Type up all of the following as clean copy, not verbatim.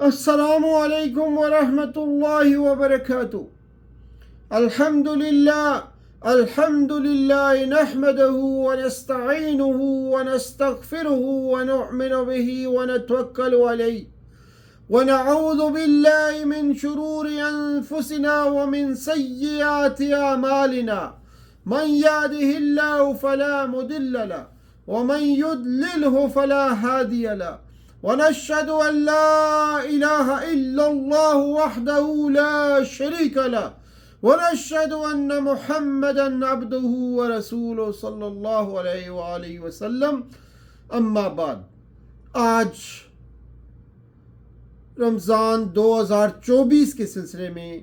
السلام علیکم ورحمۃ اللہ وبرکاتہ۔ الحمد للہ نحمده ونستعینه ونستغفره ونؤمن به ونتوکل علیہ ونعوذ باللہ من شرور انفسنا ومن سیئات اعمالنا من يهده الله فلا مضل له ومن يضلله فلا هادي له ونشهد أن لا إله إلا الله وحده لا شريك له ونشهد أن محمدا عبده ورسوله صلی اللہ علیہ وآلہ وسلم۔ اما بعد، آج رمضان 2024 کے سلسلے میں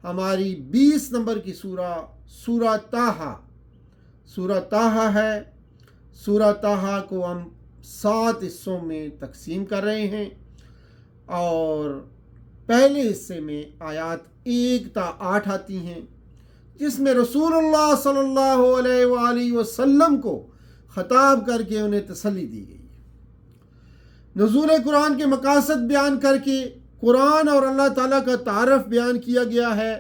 ہماری 20 نمبر کی سورہ طٰہٰ ہے۔ سورہ طٰہٰ کو ہم 7 حصوں میں تقسیم کر رہے ہیں، اور پہلے حصے میں آیات 1 تا 8 آتی ہیں، جس میں رسول اللہ صلی اللہ علیہ وآلہ وسلم کو خطاب کر کے انہیں تسلی دی گئی ہے۔ نزول قرآن کے مقاصد بیان کر کے قرآن اور اللہ تعالیٰ کا تعارف بیان کیا گیا ہے۔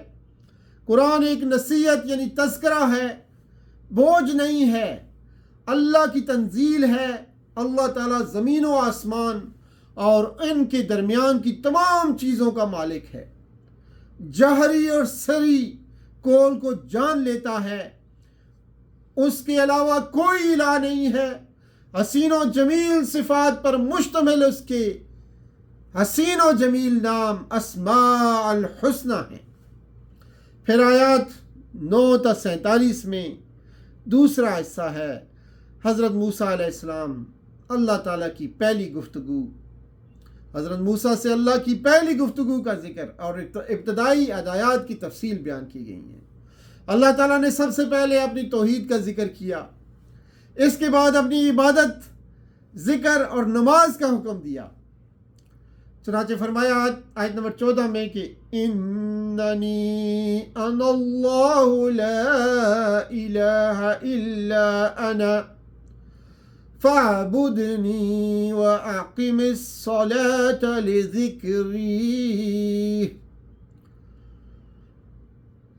قرآن ایک نصیحت یعنی تذکرہ ہے، بوجھ نہیں ہے، اللہ کی تنزیل ہے۔ اللہ تعالیٰ زمین و آسمان اور ان کے درمیان کی تمام چیزوں کا مالک ہے، جہری اور سری قول کو جان لیتا ہے، اس کے علاوہ کوئی الہ نہیں ہے۔ حسین و جمیل صفات پر مشتمل اس کے حسین و جمیل نام اسماء الحسنی ہیں۔ پھر آیات 9 تا 47 میں دوسرا حصہ ہے حضرت موسیٰ علیہ السلام، اللہ تعالیٰ کی پہلی گفتگو، حضرت موسیٰ سے اللہ کی پہلی گفتگو کا ذکر اور ابتدائی ہدایات کی تفصیل بیان کی گئی ہیں۔ اللہ تعالیٰ نے سب سے پہلے اپنی توحید کا ذکر کیا، اس کے بعد اپنی عبادت، ذکر اور نماز کا حکم دیا۔ چنانچہ فرمایا آیت نمبر 14 میں کہ اننی انا اللہ لا الہ الا انا فاعبدنی واقم الصلاة لذکری۔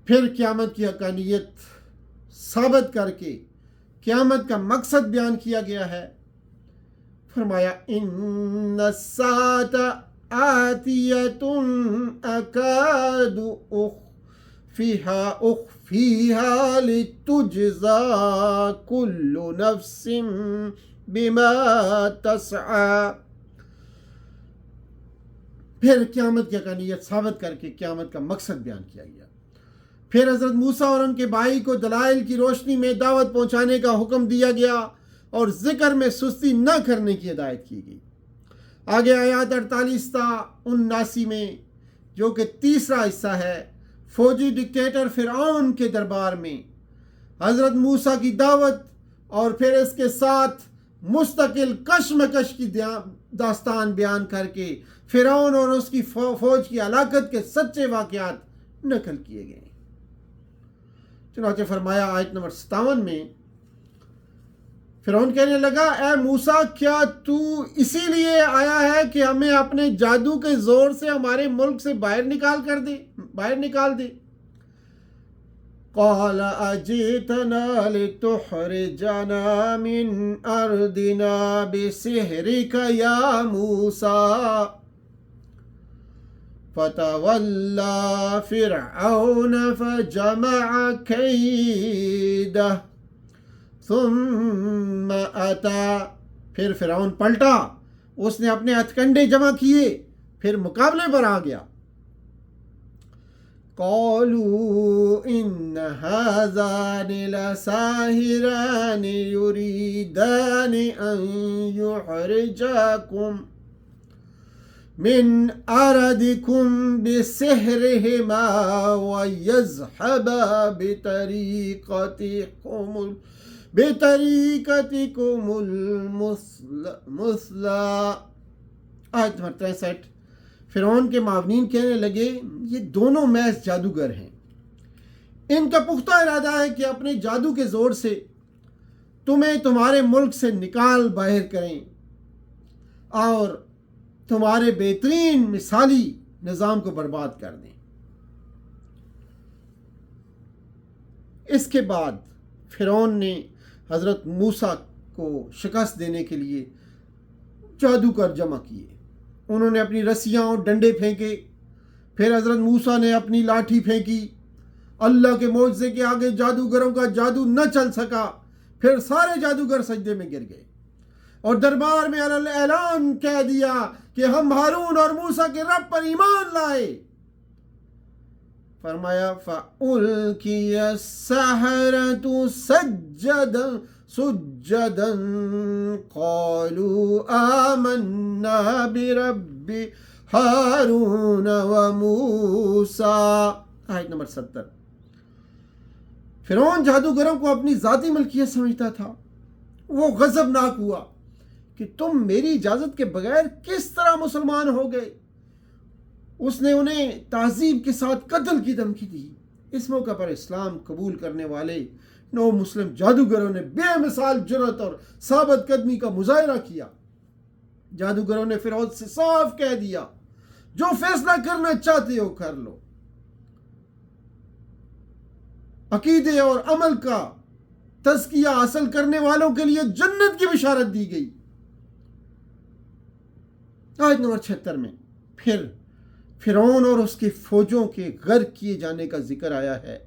پھر قیامت کی حقانیت ثابت کر کے قیامت کا مقصد بیان کیا گیا ہے۔ فرمایا ان الساعة آتیۃ اکاد اخفیہا لتجزا کل نفس بما تسعی۔ پھر قیامت کی حقانیت ثابت کر کے قیامت کا مقصد بیان کیا گیا۔ پھر حضرت موسیٰ اور ان کے بھائی کو دلائل کی روشنی میں دعوت پہنچانے کا حکم دیا گیا اور ذکر میں سستی نہ کرنے کی ہدایت کی گئی۔ آگے آیات 48 تا 79 میں، جو کہ تیسرا حصہ ہے، فوجی ڈکٹیٹر فرعون کے دربار میں حضرت موسیٰ کی دعوت اور پھر اس کے ساتھ مستقل کشمکش کی داستان بیان کر کے فرعون اور اس کی فوج کی ہلاکت کے سچے واقعات نقل کیے گئے۔ چنانچہ فرمایا آیت نمبر 57 میں، فرعون کہنے لگا، اے موسیٰ، کیا تو اسی لیے آیا ہے کہ ہمیں اپنے جادو کے زور سے ہمارے ملک سے باہر نکال دے؟ قال اجئتنا لتخرجنا من ارضنا بسحرك یا موسیٰ فتولى فرعون فجمع كيده ثم اتا۔ پھر فرعون پلٹا، اس نے اپنے ہتھ کنڈے جمع کیے، پھر مقابلے پر آ گیا۔ قالوا ان هذان لساحران يريدان ان يخرجاكم من ارضكم بسحرهما ويذهبا بطریقتکم المثلی۔ آیت نمبر 63۔ فرعون کے معاونین کہنے لگے، یہ دونوں محض جادوگر ہیں، ان کا پختہ ارادہ ہے کہ اپنے جادو کے زور سے تمہیں تمہارے ملک سے نکال باہر کریں اور تمہارے بہترین مثالی نظام کو برباد کر دیں۔ اس کے بعد فرعون نے حضرت موسیٰ کو شکست دینے کے لیے جادوگر جمع کیے۔ انہوں نے اپنی رسیاں اور ڈنڈے پھینکے، پھر حضرت موسیٰ نے اپنی لاٹھی پھینکی۔ اللہ کے معجزے کے آگے جادوگروں کا جادو نہ چل سکا، پھر سارے جادوگر سجدے میں گر گئے اور دربار میں اعلان کہہ دیا کہ ہم ہارون اور موسیٰ کے رب پر ایمان لائے۔ فرمایا فَأُلْقِيَ السَّحَرَةُ سُجَّدًا قَالُوا آمَنَّا بِرَبِّ ہارون وموسیٰ۔ آیت نمبر 70۔ فرعون جادوگروں کو اپنی ذاتی ملکیت سمجھتا تھا۔ وہ غضبناک ہوا کہ تم میری اجازت کے بغیر کس طرح مسلمان ہو گئے۔ اس نے انہیں تعذیب کے ساتھ قتل کی دھمکی دی۔ اس موقع پر اسلام قبول کرنے والے 9 مسلم جادوگروں نے بے مثال جرأت اور ثابت قدمی کا مظاہرہ کیا۔ جادوگروں نے فرعون سے صاف کہہ دیا، جو فیصلہ کرنا چاہتے ہو کر لو۔ عقیدے اور عمل کا تزکیہ حاصل کرنے والوں کے لیے جنت کی بشارت دی گئی۔ آیت نمبر 76 میں پھر فرعون اور اس کے فوجوں کے غرق کیے جانے کا ذکر آیا ہے۔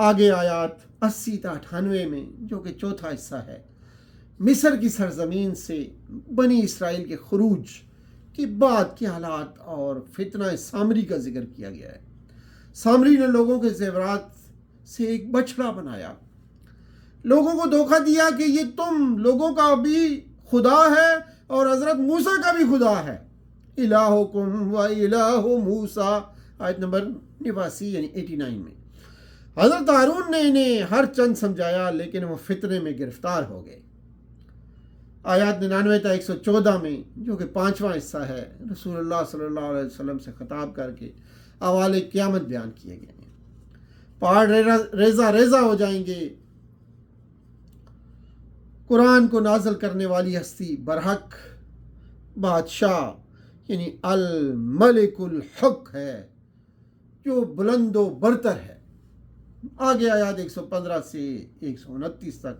آگے آیات 80 تا 98 میں، جو کہ چوتھا حصہ ہے، مصر کی سرزمین سے بنی اسرائیل کے خروج کے بعد کے حالات اور فتنہ سامری کا ذکر کیا گیا ہے۔ سامری نے لوگوں کے زیورات سے ایک بچڑا بنایا، لوگوں کو دھوکہ دیا کہ یہ تم لوگوں کا بھی خدا ہے اور حضرت موسیٰ کا بھی خدا ہے۔ الہکم و الہ موسیٰ، آیت نمبر 89 یعنی 89 میں۔ حضرت ہارون نے انہیں ہر چند سمجھایا، لیکن وہ فتنے میں گرفتار ہو گئے۔ آیات 99 تا 114 میں، جو کہ 5واں حصہ ہے، رسول اللہ صلی اللہ علیہ وسلم سے خطاب کر کے احوال قیامت بیان کیے گئے ہیں۔ پہاڑ ریزہ ریزہ ہو جائیں گے۔ قرآن کو نازل کرنے والی ہستی برحق بادشاہ یعنی الملک الحق ہے، جو بلند و برتر ہے۔ آگے آیات 115 سے 129 تک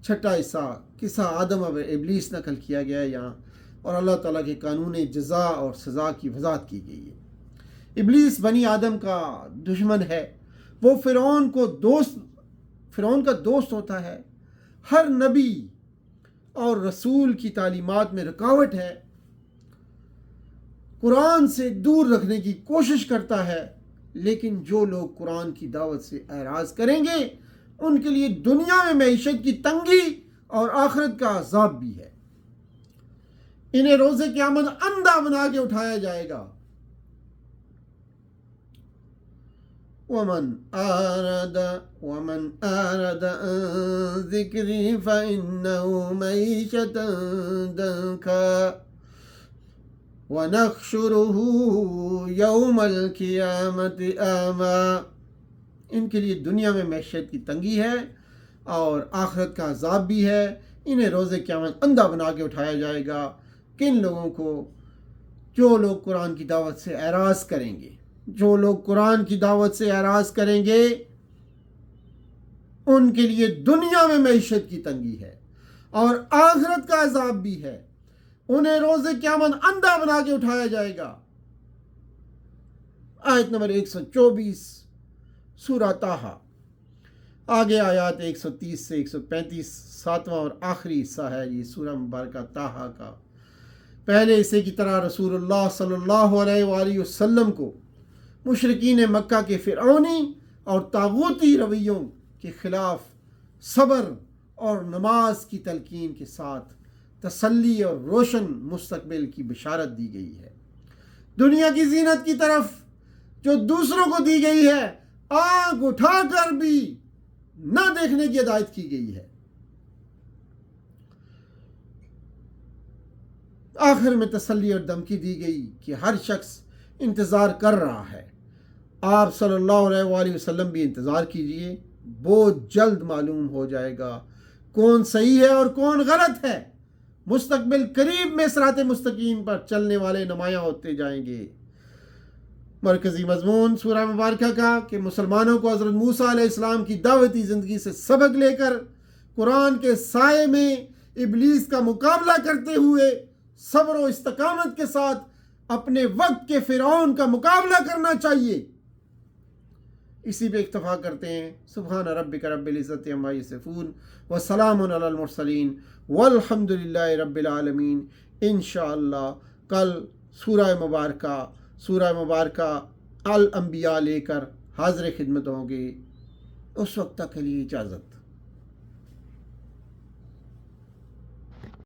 چھٹا حصہ قصہ آدم اور ابلیس نقل کیا گیا ہے یہاں، اور اللہ تعالیٰ کے قانون جزا اور سزا کی وضاحت کی گئی ہے۔ ابلیس بنی آدم کا دشمن ہے، وہ فرعون کا دوست ہوتا ہے، ہر نبی اور رسول کی تعلیمات میں رکاوٹ ہے، قرآن سے دور رکھنے کی کوشش کرتا ہے۔ لیکن جو لوگ قرآن کی دعوت سے اعراض کریں گے، ان کے لیے دنیا میں معیشت کی تنگی اور آخرت کا عذاب بھی ہے۔ انہیں روز قیامت اندھا بنا کے اٹھایا جائے گا۔ وَمَنْ أَعْرَضَ عَنْ ذِكْرِي فَإِنَّهُ مَعِيشَةً ضَنكًا وَنَحْشُرُهُ يَوْمَ الْقِيَامَةِ أَعْمَىٰ۔ ان کے لیے دنیا میں معیشت کی تنگی ہے اور آخرت کا عذاب بھی ہے۔ انہیں روز قیامت اندھا بنا کے اٹھایا جائے گا۔ کن لوگوں کو؟ جو لوگ قرآن کی دعوت سے اعراض کریں گے۔ جو لوگ قرآن کی دعوت سے اعراض کریں گے، ان کے لیے دنیا میں معیشت کی تنگی ہے اور آخرت کا عذاب بھی ہے۔ انہیں روز قیامت اندھا بنا کے اٹھایا جائے گا۔ آیت نمبر 124 سورہ طٰہٰ۔ آگے آیات 130 سے 135 ساتواں اور آخری حصہ ہے یہ سورہ مبارکہ طٰہٰ کا۔ پہلے حصے کی طرح رسول اللہ صلی اللہ علیہ وآلہ وسلم کو مشرکین مکہ کے فرعونی اور طاغوتی رویوں کے خلاف صبر اور نماز کی تلقین کے ساتھ تسلی اور روشن مستقبل کی بشارت دی گئی ہے۔ دنیا کی زینت کی طرف جو دوسروں کو دی گئی ہے، آنکھ اٹھا کر بھی نہ دیکھنے کی ہدایت کی گئی ہے۔ آخر میں تسلی اور دھمکی دی گئی کہ ہر شخص انتظار کر رہا ہے۔ آپ صلی اللہ علیہ وآلہ وسلم بھی انتظار کیجئے، بہت جلد معلوم ہو جائے گا کون صحیح ہے اور کون غلط ہے۔ مستقبل قریب میں صراط مستقیم پر چلنے والے نمایاں ہوتے جائیں گے۔ مرکزی مضمون سورہ مبارکہ کا کہ مسلمانوں کو حضرت موسیٰ علیہ السلام کی دعوتی زندگی سے سبق لے کر قرآن کے سائے میں ابلیس کا مقابلہ کرتے ہوئے صبر و استقامت کے ساتھ اپنے وقت کے فرعون کا مقابلہ کرنا چاہیے۔ اسی پہ اکتفا کرتے ہیں۔ سبحان ربک رب العزت عما یصفون وسلام علی المرسلین والحمد للہ رب العالمین۔ انشاءاللہ کل سورہ مبارکہ الانبیاء لے کر حاضر خدمت ہوں گے۔ اس وقت تک کے لیے اجازت۔